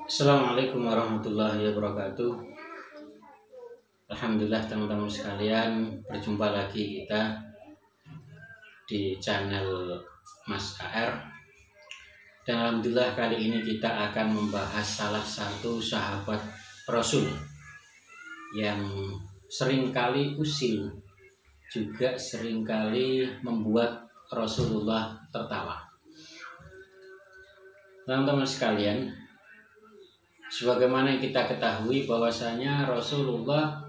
Assalamualaikum warahmatullahi wabarakatuh. Alhamdulillah teman-teman sekalian, berjumpa lagi kita di channel Mas AR. Dan alhamdulillah kali ini kita akan membahas salah satu sahabat Rasul yang seringkali usil, juga seringkali membuat Rasulullah tertawa. Teman-teman sekalian, sebagaimana yang kita ketahui bahwasanya Rasulullah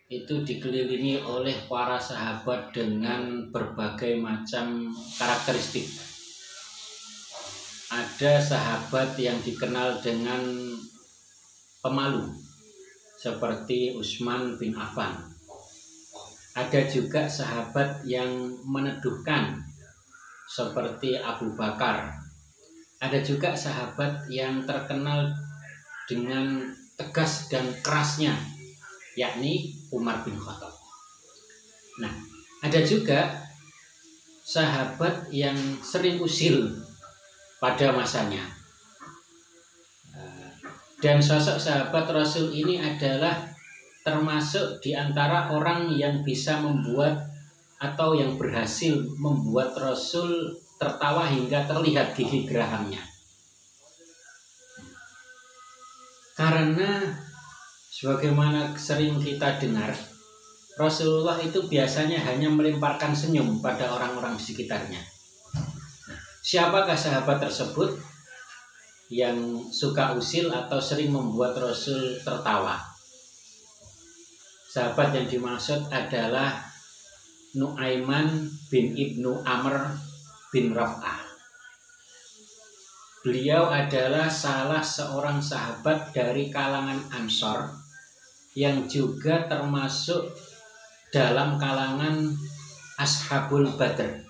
itu dikelilingi oleh para sahabat dengan berbagai macam karakteristik. Ada sahabat yang dikenal dengan pemalu seperti Utsman bin Affan. Ada juga sahabat yang meneduhkan seperti Abu Bakar. Ada juga sahabat yang terkenal dengan tegas dan kerasnya, yakni Umar bin Khattab. Nah, ada juga sahabat yang sering usil pada masanya. Dan sosok sahabat Rasul ini adalah termasuk di antara orang yang bisa membuat atau yang berhasil membuat Rasul tertawa hingga terlihat gigi gerahamnya. Karena sebagaimana sering kita dengar, Rasulullah itu biasanya hanya melemparkan senyum pada orang-orang di sekitarnya. Siapakah sahabat tersebut yang suka usil atau sering membuat Rasul tertawa? Sahabat yang dimaksud adalah Nu'aiman bin Ibnu Amr bin Raf'ah. Beliau adalah salah seorang sahabat dari kalangan Ansor yang juga termasuk dalam kalangan Ashabul Badr.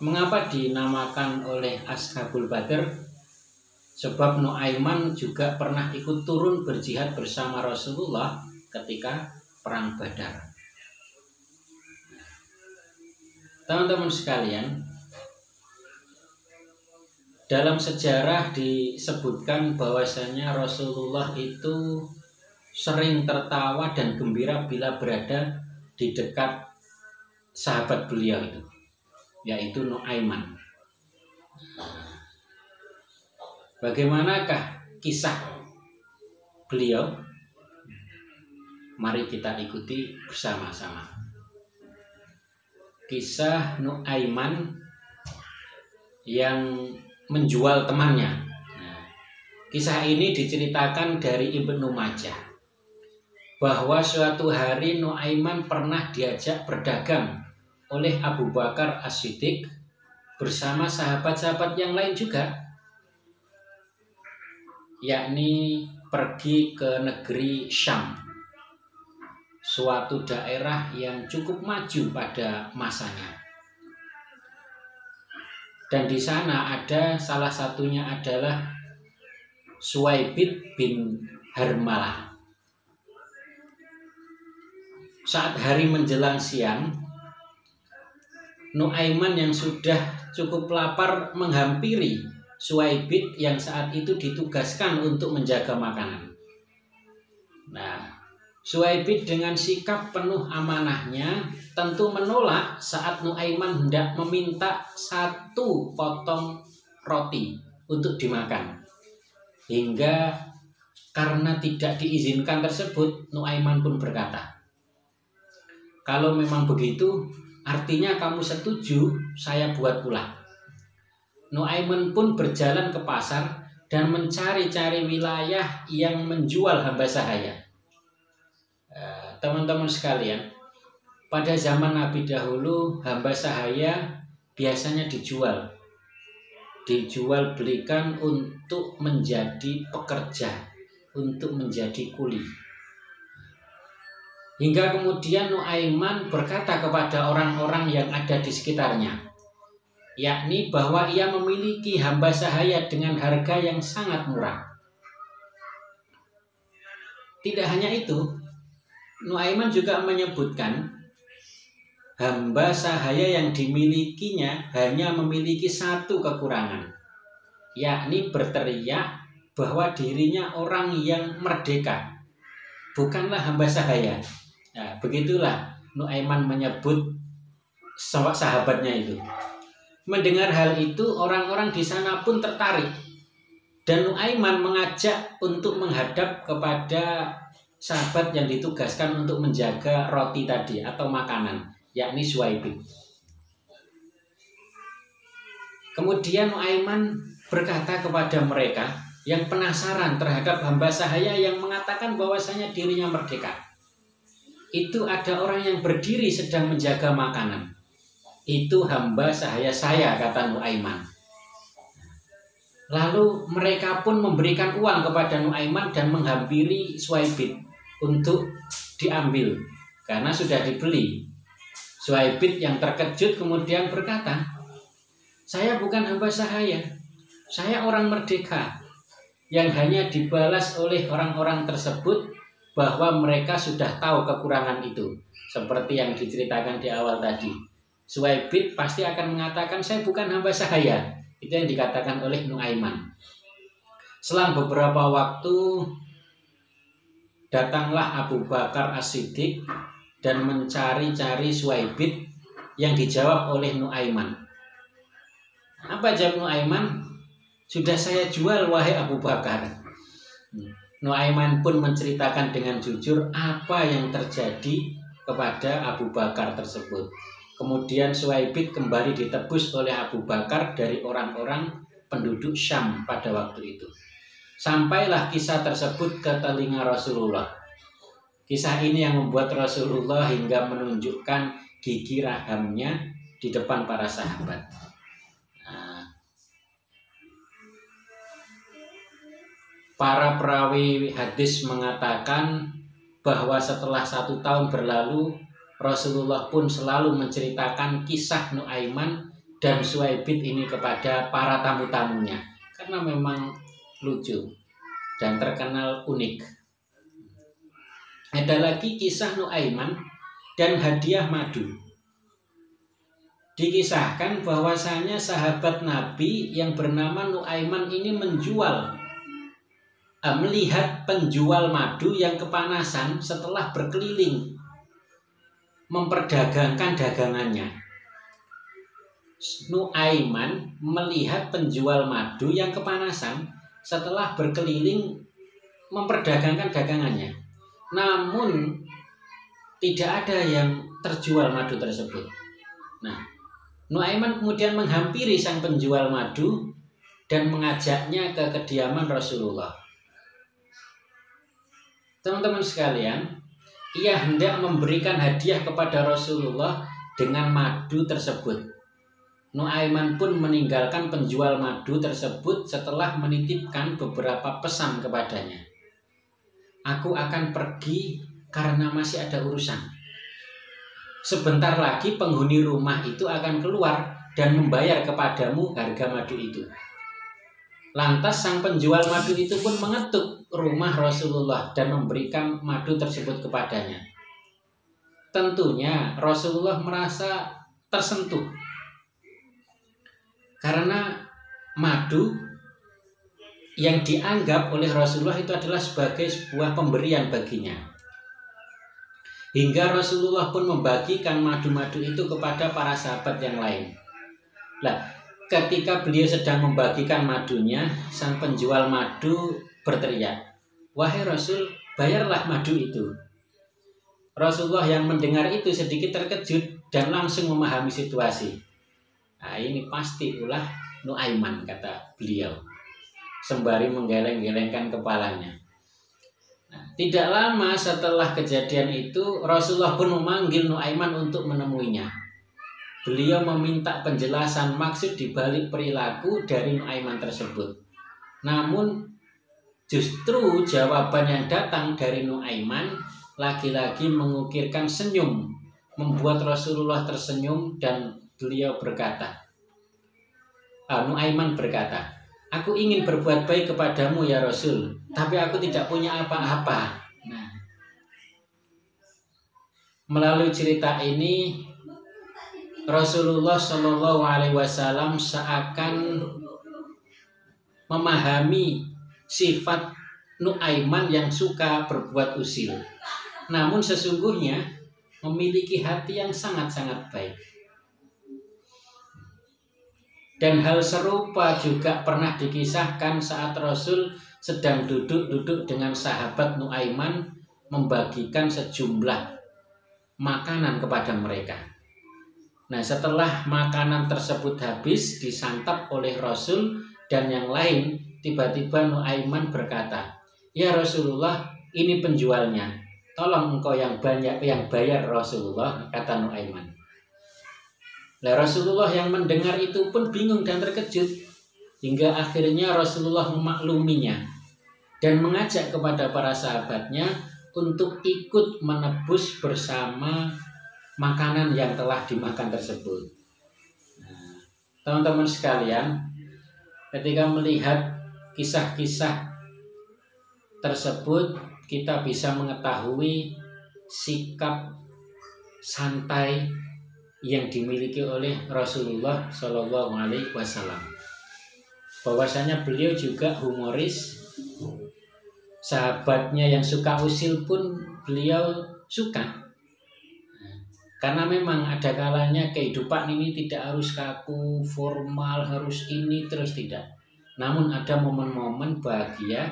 Mengapa dinamakan oleh Ashabul Badr? Sebab Nu'aiman juga pernah ikut turun berjihad bersama Rasulullah ketika perang Badar. Teman-teman sekalian, dalam sejarah disebutkan bahwasanya Rasulullah itu sering tertawa dan gembira bila berada di dekat sahabat beliau itu, yaitu Nu'aiman. Bagaimanakah kisah beliau? Mari kita ikuti bersama-sama. Kisah Nu'aiman yang menjual temannya. Nah, kisah ini diceritakan dari Ibnu Majah bahwa suatu hari Nu'aiman pernah diajak berdagang oleh Abu Bakar As-Siddiq bersama sahabat-sahabat yang lain juga, yakni pergi ke negeri Syam, suatu daerah yang cukup maju pada masanya. Dan di sana ada salah satunya adalah Suwaibid bin Harmalah. Saat hari menjelang siang, Nu'aiman yang sudah cukup lapar menghampiri Suwaibid yang saat itu ditugaskan untuk menjaga makanan. Nah, Suwaibid dengan sikap penuh amanahnya tentu menolak saat Nu'aiman hendak meminta satu potong roti untuk dimakan. Hingga karena tidak diizinkan tersebut, Nu'aiman pun berkata, "Kalau memang begitu, artinya kamu setuju saya buat pula." Nu'aiman pun berjalan ke pasar dan mencari-cari wilayah yang menjual hamba sahaya. Teman-teman sekalian, pada zaman Nabi dahulu hamba sahaya biasanya dijual belikan untuk menjadi pekerja, untuk menjadi kuli. Hingga kemudian Nu'aiman berkata kepada orang-orang yang ada di sekitarnya, yakni bahwa ia memiliki hamba sahaya dengan harga yang sangat murah. Tidak hanya itu, Nu'aiman juga menyebutkan hamba sahaya yang dimilikinya hanya memiliki satu kekurangan, yakni berteriak bahwa dirinya orang yang merdeka, bukanlah hamba sahaya. Nah, begitulah Nuaiman menyebut sahabatnya itu. Mendengar hal itu, orang-orang di sana pun tertarik. Dan Nuaiman mengajak untuk menghadap kepada sahabat yang ditugaskan untuk menjaga roti tadi atau makanan, yakni Suwaibid. Kemudian Nuaiman berkata kepada mereka yang penasaran terhadap hamba sahaya yang mengatakan bahwasanya dirinya merdeka. Itu ada orang yang berdiri sedang menjaga makanan. Itu hamba sahaya saya, kata Nuaiman. Lalu mereka pun memberikan uang kepada Nuaiman dan menghampiri Suwaibid untuk diambil karena sudah dibeli. Suwaibid yang terkejut kemudian berkata, saya bukan hamba sahaya, saya orang merdeka. Yang hanya dibalas oleh orang-orang tersebut bahwa mereka sudah tahu kekurangan itu. Seperti yang diceritakan di awal tadi. Suwaibid pasti akan mengatakan saya bukan hamba sahaya. Itu yang dikatakan oleh Nuaiman. Selang beberapa waktu datanglah Abu Bakar As-Siddiq dan mencari-cari Suwaibid yang dijawab oleh Nuaiman. Apa jawab Nuaiman? Sudah saya jual wahai Abu Bakar. Nuaiman pun menceritakan dengan jujur apa yang terjadi kepada Abu Bakar tersebut. Kemudian Suwaibid kembali ditebus oleh Abu Bakar dari orang-orang penduduk Syam pada waktu itu. Sampailah kisah tersebut ke telinga Rasulullah. Kisah ini yang membuat Rasulullah hingga menunjukkan gigi rahamnya di depan para sahabat. Para perawi hadis mengatakan bahwa setelah 1 tahun berlalu, Rasulullah pun selalu menceritakan kisah Nuaiman dan Suwaibid ini kepada para tamu-tamunya karena memang lucu dan terkenal unik. Ada lagi kisah Nuaiman dan hadiah madu. Dikisahkan bahwasanya sahabat Nabi yang bernama Nuaiman ini melihat penjual madu yang kepanasan setelah berkeliling memperdagangkan dagangannya. Nuaiman melihat penjual madu yang kepanasan setelah berkeliling memperdagangkan dagangannya. Namun tidak ada yang terjual madu tersebut. Nah, Nuaiman kemudian menghampiri sang penjual madu dan mengajaknya ke kediaman Rasulullah. Teman-teman sekalian, ia hendak memberikan hadiah kepada Rasulullah dengan madu tersebut. Nuaiman pun meninggalkan penjual madu tersebut setelah menitipkan beberapa pesan kepadanya. Aku akan pergi karena masih ada urusan. Sebentar lagi penghuni rumah itu akan keluar dan membayar kepadamu harga madu itu. Lantas sang penjual madu itu pun mengetuk rumah Rasulullah dan memberikan madu tersebut kepadanya. Tentunya Rasulullah merasa tersentuh karena madu yang dianggap oleh Rasulullah itu adalah sebagai sebuah pemberian baginya. Hingga Rasulullah pun membagikan madu-madu itu kepada para sahabat yang lain. Ketika beliau sedang membagikan madunya, sang penjual madu berteriak, "Wahai Rasul, bayarlah madu itu." Rasulullah yang mendengar itu sedikit terkejut dan langsung memahami situasi. Nah, ini pasti ulah Nuaiman, kata beliau, sembari menggeleng-gelengkan kepalanya. Nah, tidak lama setelah kejadian itu, Rasulullah pun memanggil Nuaiman untuk menemuinya. Beliau meminta penjelasan maksud dibalik perilaku dari Nuaiman tersebut. Namun justru jawaban yang datang dari Nuaiman lagi-lagi mengukirkan senyum, membuat Rasulullah tersenyum dan beliau berkata, Nuaiman berkata, "Aku ingin berbuat baik kepadamu ya Rasul, tapi aku tidak punya apa-apa." Nah, melalui cerita ini Rasulullah Shallallahu Alaihi Wasallam seakan memahami sifat Nuaiman yang suka berbuat usil. Namun sesungguhnya memiliki hati yang sangat-sangat baik. Dan hal serupa juga pernah dikisahkan saat Rasul sedang duduk-duduk dengan sahabat Nuaiman membagikan sejumlah makanan kepada mereka. Nah, setelah makanan tersebut habis disantap oleh Rasul dan yang lain, tiba-tiba Nuaiman berkata, "Ya Rasulullah, ini penjualnya. Tolong engkau yang banyak yang bayar Rasulullah," kata Nuaiman. Nah, Rasulullah yang mendengar itu pun bingung dan terkejut. Hingga akhirnya Rasulullah memakluminya dan mengajak kepada para sahabatnya untuk ikut menebus bersama makanan yang telah dimakan tersebut. Nah, teman-teman sekalian, ketika melihat kisah-kisah tersebut, kita bisa mengetahui sikap santai yang dimiliki oleh Rasulullah Shallallahu Alaihi Wasallam. Bahwasanya beliau juga humoris, sahabatnya yang suka usil pun beliau suka. Karena memang ada kalanya kehidupan ini tidak harus kaku, formal, harus ini terus tidak. Namun ada momen-momen bahagia,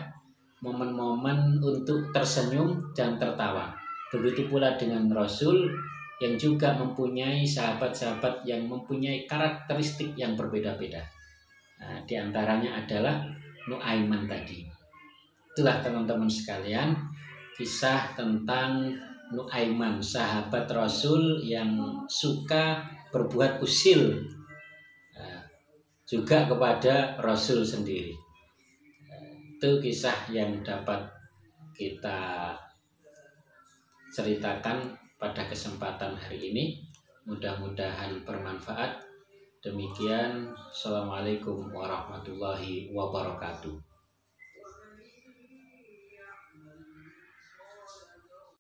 momen-momen untuk tersenyum dan tertawa. Begitu pula dengan Rasul yang juga mempunyai sahabat-sahabat yang mempunyai karakteristik yang berbeda-beda. Nah, di antaranya adalah Nuaiman tadi. Itulah teman-teman sekalian, kisah tentang Nuaiman, sahabat Rasul yang suka berbuat usil juga kepada Rasul sendiri. Itu kisah yang dapat kita ceritakan pada kesempatan hari ini. Mudah-mudahan bermanfaat. Demikian, Assalamualaikum warahmatullahi wabarakatuh.